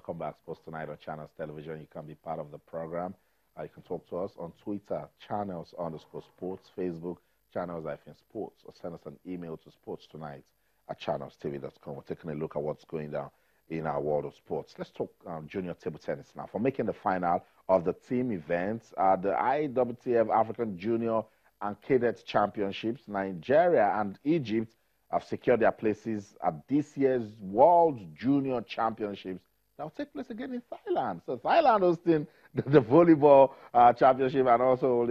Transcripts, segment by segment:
Welcome back, Sports Tonight on Channels Television. You can be part of the program. You can talk to us on Twitter, channels_sports, Facebook, channels-sports, or send us an email to sportstonight@channelstv.com. We're taking a look at what's going down in our world of sports. Let's talk junior table tennis now. For making the final of the team events, the ITTF African Junior and Cadets Championships, Nigeria and Egypt have secured their places at this year's World Junior Championships that will take place again in Thailand. So Thailand hosting the volleyball championship and also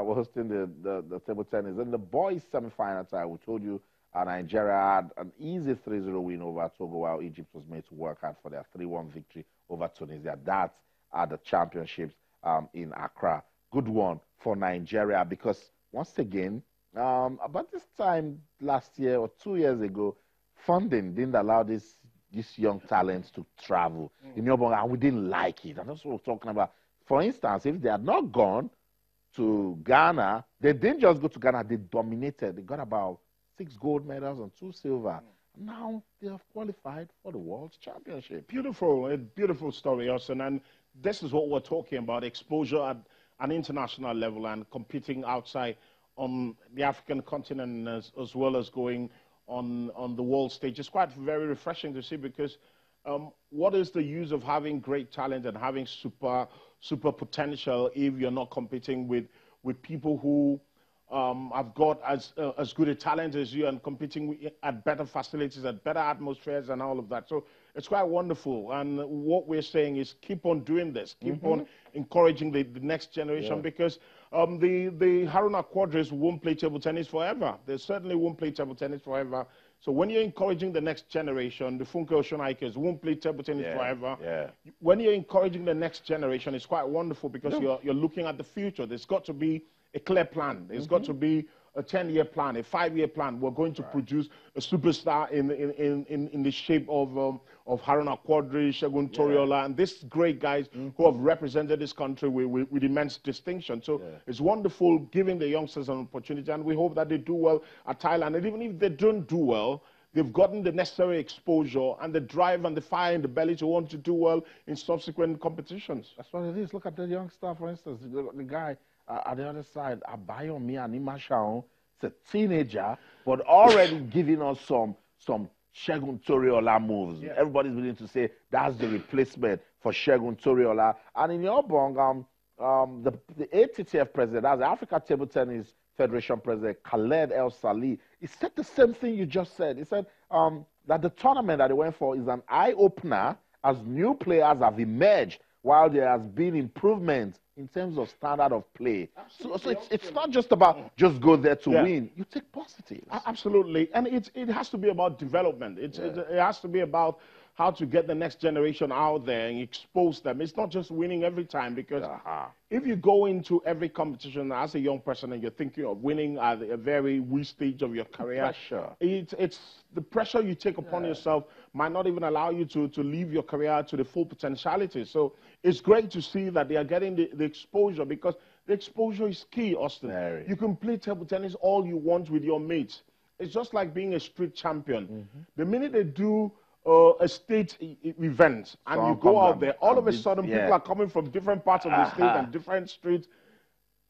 hosting the table tennis. In the boys semi-final tie, we told you Nigeria had an easy 3-0 win over Togo, while Egypt was made to work hard for their 3-1 victory over Tunisia. That's at the championships in Accra. Good one for Nigeria because, once again, about this time last year or 2 years ago, funding didn't allow these young talents to travel. In Yobon, and we didn't like it. And that's what we're talking about. For instance, if they had not gone to Ghana, they didn't just go to Ghana, they dominated. They got about 6 gold medals and 2 silver. Now they have qualified for the World Championship. Beautiful, a beautiful story, Austin. And this is what we're talking about, exposure at an international level and competing outside on the African continent as well as going on the world stage. It's quite very refreshing to see because what is the use of having great talent and having super potential if you're not competing with people who have got as good a talent as you and competing at better facilities, at better atmospheres and all of that. So it's quite wonderful. And what we're saying is keep on doing this, keep on encouraging the next generation because the Haruna Quadris won't play table tennis forever. They certainly won't play table tennis forever. So when you're encouraging the next generation, the Funke Oshonaikers won't play table tennis forever. When you're encouraging the next generation, it's quite wonderful because you're looking at the future. There's got to be a clear plan. There's got to be a 10-year plan, a 5-year plan. We're going to produce a superstar in the shape of Haruna Quadri, Segun Toriola, and these great guys who have represented this country with immense distinction. So it's wonderful giving the youngsters an opportunity, and we hope that they do well at Thailand. And even if they don't do well, they've gotten the necessary exposure and the drive and the fire in the belly to want to do well in subsequent competitions. That's what it is. Look at the young star, for instance, the guy at the other side, Abayomi Animashaon, is a teenager, but already giving us some Segun Toriola moves. Everybody's willing to say that's the replacement for Segun Toriola. And in your bong, the ITTF president, that's the Africa Table Tennis Federation president, Khaled El Salih, he said the same thing you just said. He said that the tournament that they went for is an eye-opener as new players have emerged while there has been improvement in terms of standard of play. So it's not just about just go there to win. You take positives. Absolutely. And it has to be about development. It has to be about how to get the next generation out there and expose them. It's not just winning every time because if you go into every competition as a young person and you're thinking of winning at a very wee stage of your career, it's the pressure you take upon yourself might not even allow you to live your career to the full potentiality. So it's great to see that they are getting the exposure because the exposure is key, Austin. You can play table tennis all you want with your mates. It's just like being a street champion. The minute they do a state event and you go out there, all of a sudden people are coming from different parts of the state and different streets.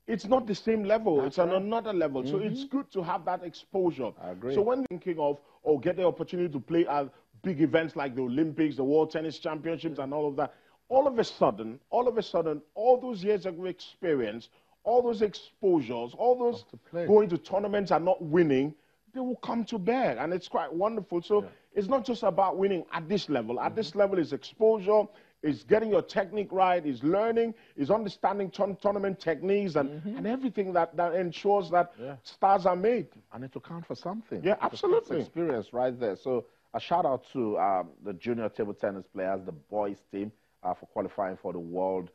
It's not the same level. It's on another level. So it's good to have that exposure. I agree. So when you're thinking of or get the opportunity to play at big events like the Olympics, the World Tennis Championships and all of that, all of a sudden, all those years of experience, all those exposures, all those going to tournaments and not winning, they will come to bear. And it's quite wonderful. So it's not just about winning at this level. At this level is exposure, is getting your technique right, is learning, is understanding tournament techniques and everything that ensures that stars are made. And it will count for something. Yeah, absolutely. It's experience right there. So a shout out to the junior table tennis players, the boys team, for qualifying for the World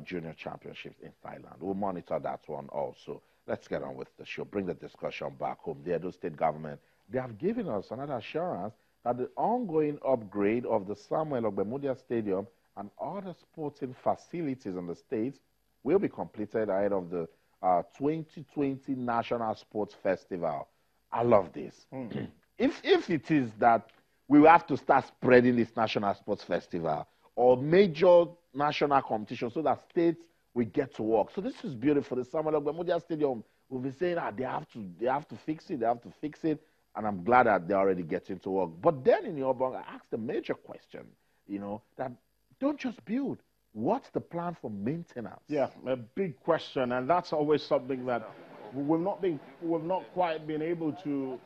Junior Championships in Thailand. We'll monitor that one also. Let's get on with the show. Bring the discussion back home. The Edo State government, they have given us another assurance that the ongoing upgrade of the Samuel Ogbemudia Stadium and other sporting facilities in the state will be completed ahead of the 2020 National Sports Festival. I love this. If it is that we will have to start spreading this National Sports Festival or major national competitions so that states will get to work. So this is beautiful. The Samuel Ogbemudia Stadium, we've been saying that they have to fix it, they have to fix it, and I'm glad that they're already getting to work. But then in your bank, I asked a major question, that don't just build. What's the plan for maintenance? Yeah, a big question, and that's always something that we've not quite been able to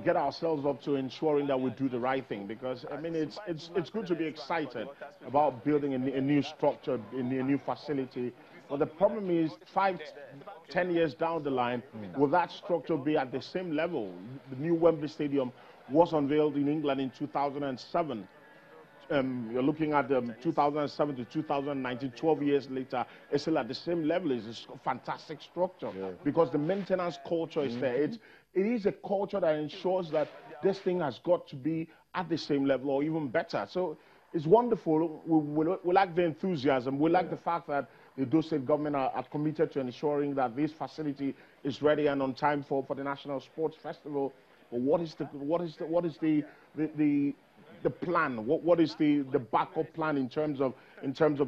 get ourselves up to ensuring that we do the right thing. Because I mean, it's good to be excited about building a new structure, a new facility. But the problem is 5-10 years down the line, will that structure be at the same level? The new Wembley Stadium was unveiled in England in 2007. You're looking at 2007 to 2019, 12 years later, it's still at the same level. It's a fantastic structure because the maintenance culture is there. It is a culture that ensures that this thing has got to be at the same level or even better. So it's wonderful. We like the enthusiasm. We like the fact that the Edo State government are committed to ensuring that this facility is ready and on time for the National Sports Festival. But what is the plan? What is the backup plan in terms of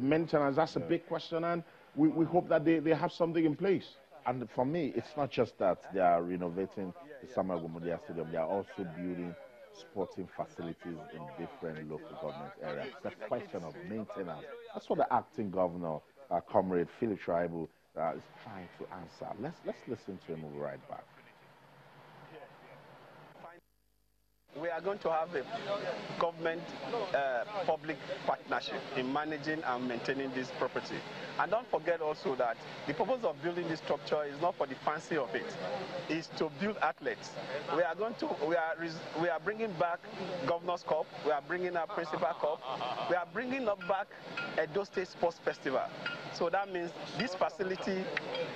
maintenance? That's a big question, and we hope that they have something in place. And for me, it's not just that they are renovating the Samuel Ogbemudia Stadium, they are also building sporting facilities in different local government areas. It's a question of maintenance. That's what the acting governor, Comrade Philip Shaibu, is trying to answer. Let's listen to him. We'll be right back. We are going to have a government-public partnership in managing and maintaining this property. And don't forget also that the purpose of building this structure is not for the fancy of it. It's to build athletes. We are bringing back Governor's Cup. We are bringing up Principal Cup. We are bringing up back Edo State Sports Festival. So that means this facility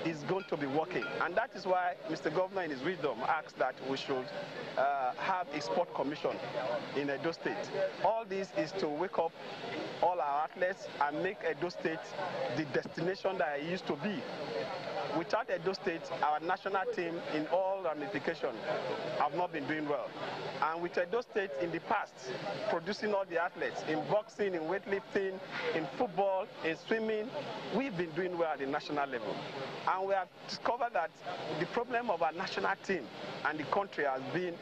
is going to be working. And that is why Mr. Governor, in his wisdom, asked that we should have a sport commission in Edo State. All this is to wake up all our athletes and make Edo State the destination that it used to be. Without Edo State, our national team in all ramifications have not been doing well. And with Edo State in the past, producing all the athletes in boxing, in weightlifting, in football, in swimming, we've been doing well at the national level. And we have discovered that the problem of our national team and the country has been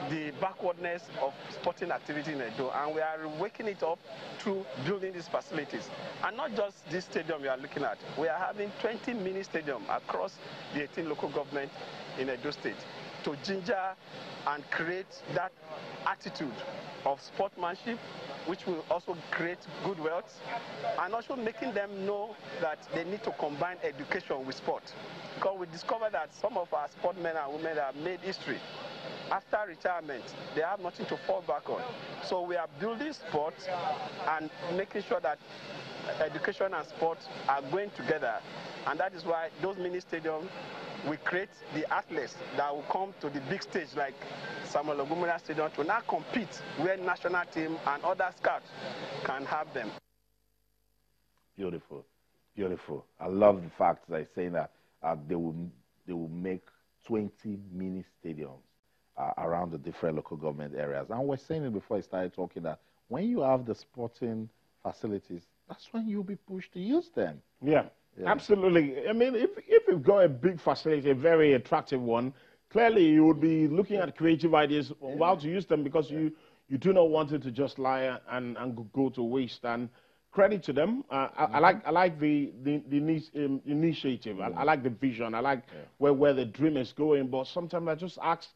the backwardness of sporting activity in Edo, and we are waking it up through building these facilities. And not just this stadium we are looking at. We are having 20 mini stadiums across the 18 local governments in Edo State to ginger and create that attitude of sportsmanship, which will also create good wealth, and also making them know that they need to combine education with sport. Because we discovered that some of our sportmen and women that have made history, after retirement, they have nothing to fall back on. So we are building sports and making sure that education and sport are going together. And that is why those mini stadiums, we create the athletes that will come to the big stage like Samuel Ogbemudia Stadium to now compete where national team and other scouts can have them. Beautiful, beautiful. I love the fact that saying that they will make 20 mini stadiums around the different local government areas. And we're saying it before I started talking that when you have the sporting facilities, that's when you'll be pushed to use them. Yeah. Absolutely. I mean, if you've got a big facility, a very attractive one, clearly you would be looking at creative ideas of how to use them, because you do not want it to just lie and go to waste. And credit to them. I like the initiative. I like the vision. I like where the dream is going. But sometimes I just ask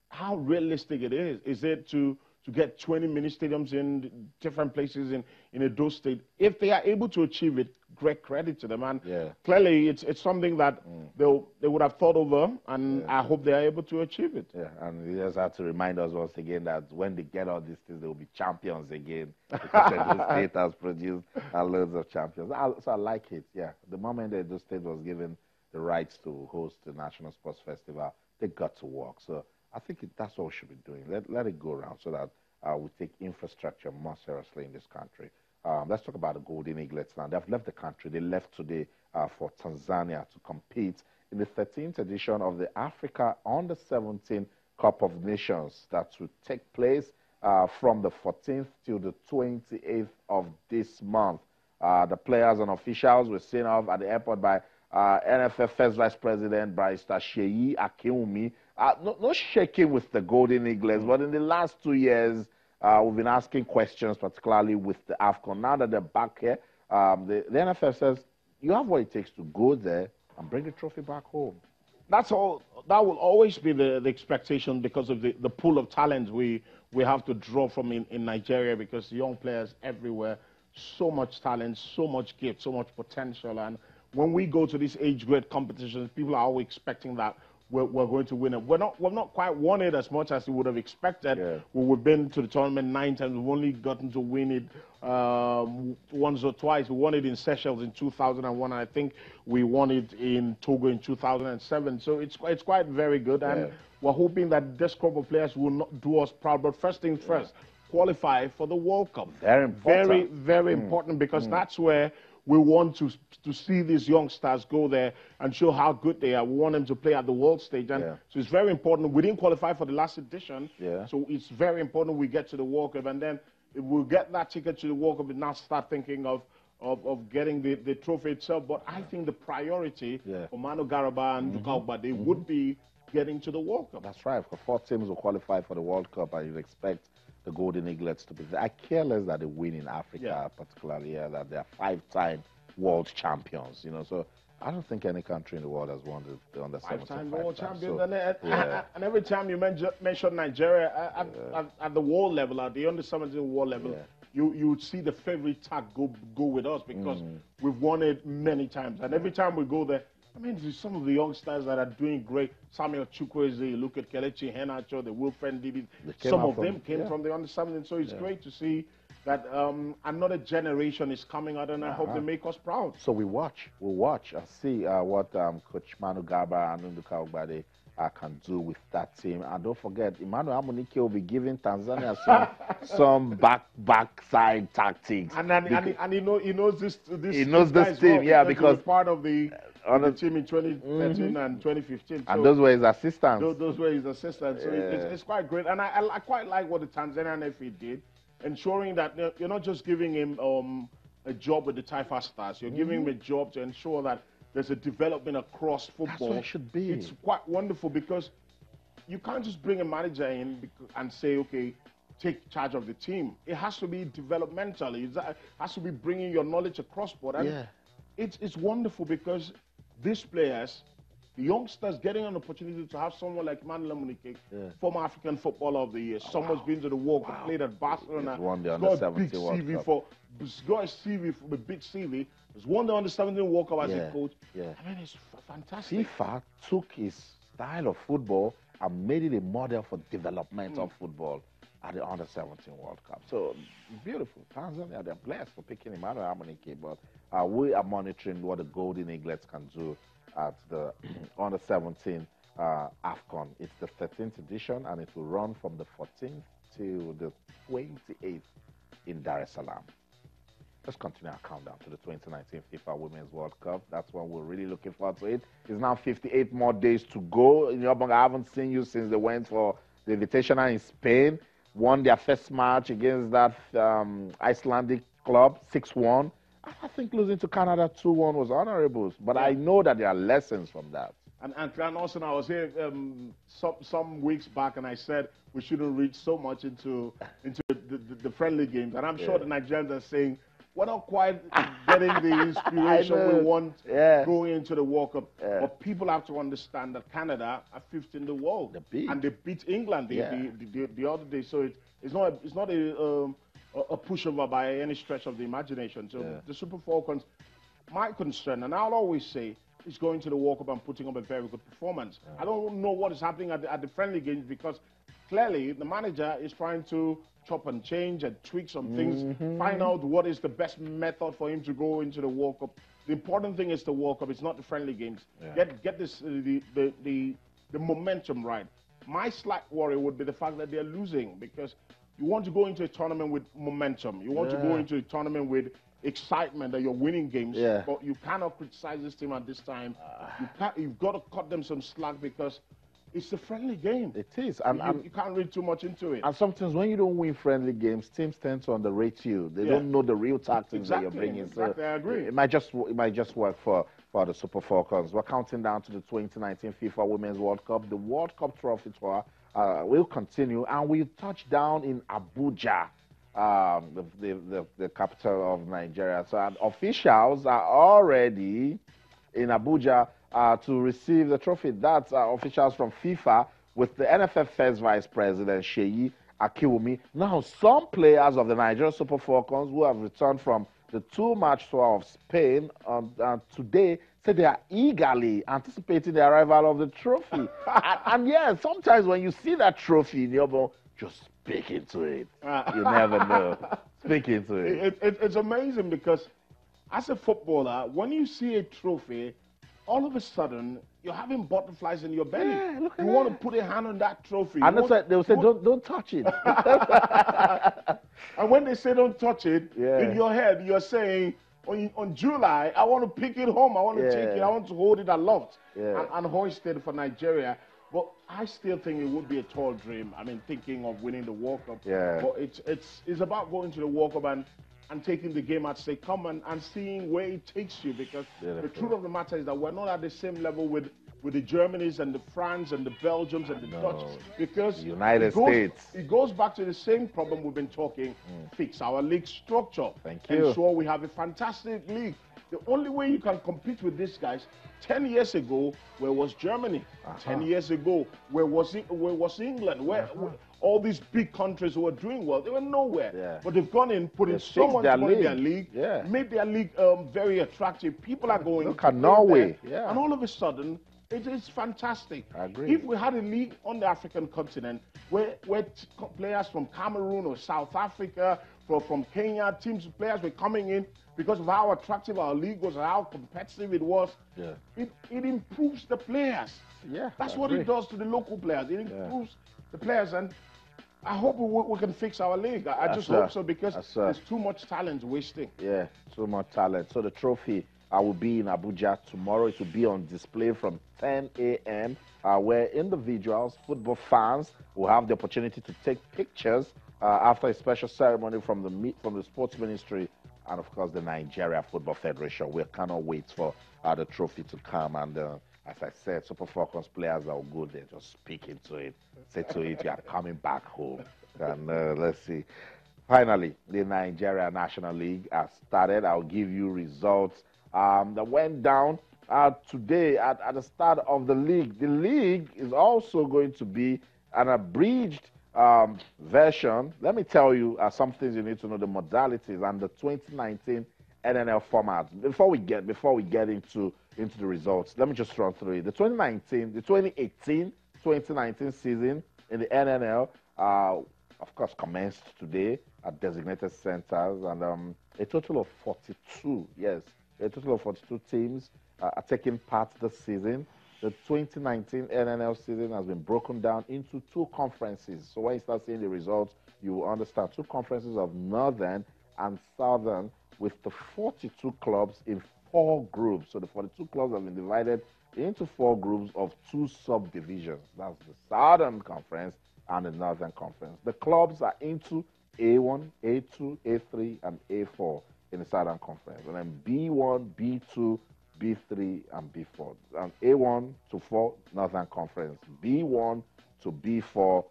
how realistic it is. Is it to get 20 mini stadiums in different places in Edo State? If they are able to achieve it, great credit to them. And clearly it's something that they would have thought over, and I hope they are able to achieve it. Yeah, and we just have to remind us once again that when they get all these things, they will be champions again. Because Edo State has produced loads of champions. So I like it, yeah. The moment Edo State was given the rights to host the National Sports Festival, they got to work. So I think that's what we should be doing. Let it go around so that we take infrastructure more seriously in this country. Let's talk about the Golden Eaglets now. They've left the country. They left today for Tanzania to compete in the 13th edition of the Africa Under-17 Cup of Nations that will take place from the 14th till the 28th of this month. The players and officials were seen off at the airport by NFF First Vice President Barrister Sheyi Akinwumi. No shaking with the Golden Eagles, but in the last 2 years, we've been asking questions, particularly with the AFCON. Now that they're back here, the NFF says, you have what it takes to go there and bring the trophy back home. That's all. That will always be the expectation because of the pool of talent we have to draw from in Nigeria, because young players everywhere, so much talent, so much gift, so much potential. And when we go to these age grade competitions, people are always expecting that we're going to win it. We've not quite won it as much as we would have expected. Yeah. We've been to the tournament 9 times. We've only gotten to win it once or twice. We won it in Seychelles in 2001, and I think we won it in Togo in 2007. So it's quite very good, and we're hoping that this group of players will not do us proud. But first things first, qualify for the World Cup. Very important. Very important, because that's where we want to see these youngsters go there and show how good they are. We want them to play at the world stage. And so it's very important. We didn't qualify for the last edition. So it's very important we get to the World Cup. And then if we get that ticket to the World Cup, we now start thinking of getting the trophy itself. But I think the priority for Manu Garaba and Duka Ogbade would be getting to the World Cup. That's right. For 4 teams will qualify for the World Cup, and you'd expect the Golden Eaglets to be there. I care less that they win in Africa, particularly that they are 5-time world champions. You know, so I don't think any country in the world has won the under 17 5-time world champions. So, and every time you mention Nigeria at the world level, at the under 17 world level, you would see the favorite tag go with us, because we've won it many times. And every time we go there, I mean, there's some of the youngsters that are doing great. Samuel Chukwueze, look at Kelechi Iheanacho, the Wilfred Didi. Some of them came from the under 17. So it's great to see that another generation is coming out, and I hope they make us proud. So we'll watch and see what Coach Manu Garba and Nduka Ogbade can do with that team. And don't forget, Emmanuel Amunike will be giving Tanzania some backside tactics. And he knows this team, because part of the team in 2013 and 2015. And those were his assistants. Those were his assistants. So it's quite great. And I quite like what the Tanzanian FA did, ensuring that you're not just giving him a job with the Taifa Stars. You're giving him a job to ensure that there's a development across football. That's what it should be. It's quite wonderful, because you can't just bring a manager in and say, okay, take charge of the team. It has to be developmental. It has to be bringing your knowledge across board. And it's wonderful, because these players, the youngsters, getting an opportunity to have someone like Emmanuel Amunike, former African Footballer of the Year, someone's been to the World Cup, played at Barcelona, got a big CV for a big CV. He's won the under 17 World Cup as a coach. I mean, it's fantastic. FIFA took his style of football and made it a model for development of football at the under 17 World Cup. So beautiful. Tanzania, they're blessed for picking Emmanuel Amunike, but we are monitoring what the Golden Eaglets can do at the under 17 AFCON. It's the 13th edition, and it will run from the 14th to the 28th in Dar es Salaam. Let's continue our countdown to the 2019 FIFA Women's World Cup. That's when we're really looking forward to it. It's now 58 more days to go. In Yobong, I haven't seen you since they went for the Invitational in Spain, won their first match against that Icelandic club, 6-1. I think losing to Canada 2-1 was honorable, but I know that there are lessons from that. And also, I was here some weeks back, and I said we shouldn't reach so much into the friendly games. And I'm sure the Nigerians are saying, we're not quite getting the inspiration we want going into the World Cup. But people have to understand that Canada are fifth in the world, and they beat England the other day. So it's not a pushover by any stretch of the imagination. So the Super Falcons, my concern, and I'll always say, is going to the World Cup and putting up a very good performance. I don't know what is happening at the friendly games, because clearly the manager is trying to chop and change and tweak some things, find out what is the best method for him to go into the World Cup. The important thing is the World Cup. It's not the friendly games. Get this the momentum right. My slight worry would be the fact that they're losing, because you want to go into a tournament with momentum. You want to go into a tournament with excitement that you're winning games, but you cannot criticize this team at this time. You've got to cut them some slack, because It's a friendly game. It is. You can't read too much into it. And sometimes when you don't win friendly games, teams tend to underrate you. They don't know the real tactics that you're bringing. Exactly, I agree. It might just work for the Super Falcons. We're counting down to the 2019 FIFA Women's World Cup. The World Cup trophy tour will continue, and we'll touch down in Abuja, the capital of Nigeria. So officials are already in Abuja to receive the trophy. That's officials from FIFA with the NFF First Vice President, Sheyi Akiwumi. Now, some players of the Nigeria Super Falcons who have returned from the two-match tour of Spain today say they are eagerly anticipating the arrival of the trophy. and yeah, sometimes when you see that trophy in your ball, just speak into it. You never know. Speak into it. It's amazing because as a footballer, when you see a trophy, all of a sudden, you're having butterflies in your belly. Yeah, look at you want to put a hand on that trophy. And that's why they'll say, don't touch it. And when they say don't touch it, in your head, you're saying, on July, I want to pick it home. I want to take it. I want to hold it aloft and hoist it for Nigeria. But I still think it would be a tall dream. I mean, thinking of winning the World Cup. Yeah. But it's about going to the World Cup and taking the game as they come and seeing where it takes you, because the truth of the matter is that we're not at the same level with the Germanys and the France and the Belgiums and the Dutch, because United States. It goes back to the same problem we've been talking, fix our league structure. Thank you. Ensure we have a fantastic league. The only way you can compete with these guys, 10 years ago, where was Germany? 10 years ago, where was England? Where all these big countries who were doing well, they were nowhere. Yeah. But they've gone in, put in so much money in their league, made their league very attractive. People are going. Look at Norway. Yeah. And all of a sudden, it is fantastic. I agree. If we had a league on the African continent where players from Cameroon or South Africa, from Kenya, players were coming in because of how attractive our league was and how competitive it was, it improves the players. Yeah, that's what it does to the local players. It improves the players, and I hope we can fix our league. I just hope so, because there's too much talent wasting. Yeah, too much talent. So the trophy will be in Abuja tomorrow. It will be on display from 10 a.m. Where individuals, football fans, will have the opportunity to take pictures after a special ceremony from the sports ministry and, of course, the Nigeria Football Federation. We cannot wait for the trophy to come. And as I said, Super Falcons players are good. They just speak into it, say to it, you are coming back home. And let's see. Finally, the Nigeria National League has started. I'll give you results that went down today at the start of the league. The league is also going to be an abridged version. Let me tell you some things you need to know, the modalities and the 2019 NNL format. Before we get into the results, let me just run through it. The 2018-2019 season in the NNL, of course, commenced today at designated centers, and a total of 42 teams are taking part this season. The 2019 NNL season has been broken down into two conferences. So when you start seeing the results, you will understand. Two conferences of Northern and Southern, with the 42 clubs in 4 groups. So the 42 clubs have been divided into 4 groups of 2 subdivisions. That's the Southern Conference and the Northern Conference. The clubs are into A1, A2, A3, and A4 in the Southern Conference. And then B1, B2, B3, and B4. And A1 to 4, Northern Conference. B1 to B4,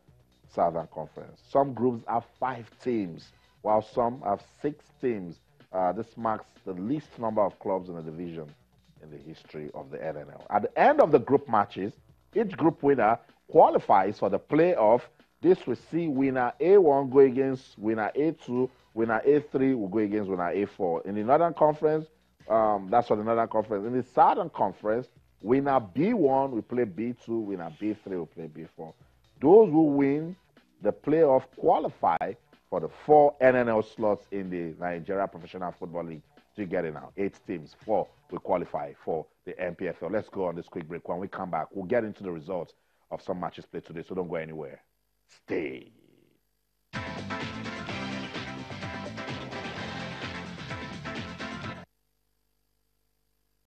Southern Conference. Some groups have 5 teams, while some have 6 teams. This marks the least number of clubs in the division in the history of the NNL. At the end of the group matches, each group winner qualifies for the playoff. This will see winner A1 go against winner A2, winner A3 will go against winner A4. In the Northern Conference, that's for the Northern Conference. In the Southern Conference, winner B1 will play B2, winner B3 will play B4. Those who win the playoff qualify for the 4 NNL slots in the Nigeria Professional Football League. So you get it now. 8 teams, 4 will qualify for the NPFL. Let's go on this quick break. When we come back, we'll get into the results of some matches played today, so don't go anywhere. Stay.